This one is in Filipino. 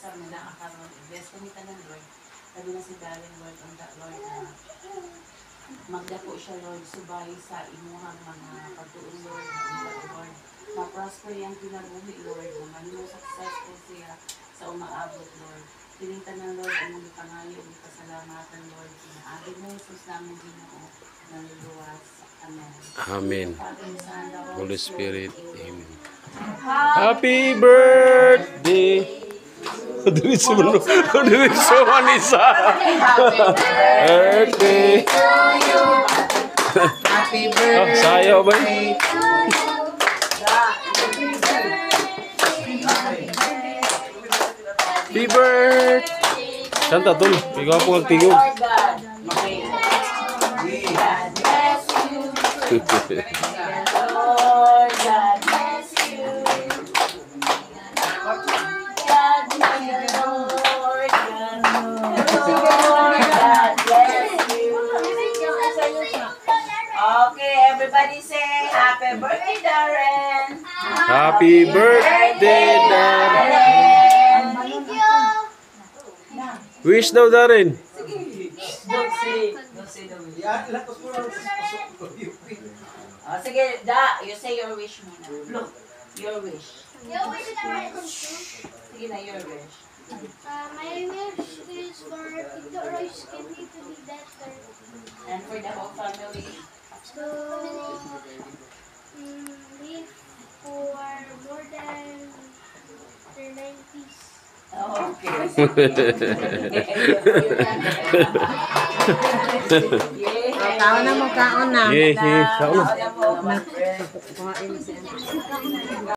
sa mga akaron. Bless kami tanan, Lord. Sabi na si Darren, Lord, ang Lord na magdako siya, Lord, subay sa imuhang mga pagtuon, Lord, Lord. Ma-prosper yung kinabuhi, Lord. Manimo successful siya sa umaabot, Lord. Pilintan ng Lord, ang mga pangayo, ang pasalamatan, Lord. Pinaagin mo, Jesus namin Ginoo, naluluwas. Amen. Amen. Father, Son, the Holy Spirit. Amen. Happy Happy birthday. Diretso mo. Diretso Manisa. Birthday. Happy birthday. Sayo ba? Happy birthday. Santa tol, ikaw po ang tingog. Lord God. Okay. God bless you. Lord God bless you. God bless you. Lord God bless you. Okay, everybody say happy birthday, Darren. Happy birthday, Darren. Wish daw, Darren. Don't say the wish. Sige, you say your wish muna. Look, your wish. Sige na, your wish. My wish is for Tito Roy's kidney to be better. And for the whole family. To live for more than their 90s. Okay. Kaon na mo, kaon na. Yeah, yeah. Kaon na. Kaon na po. Kuhain siya.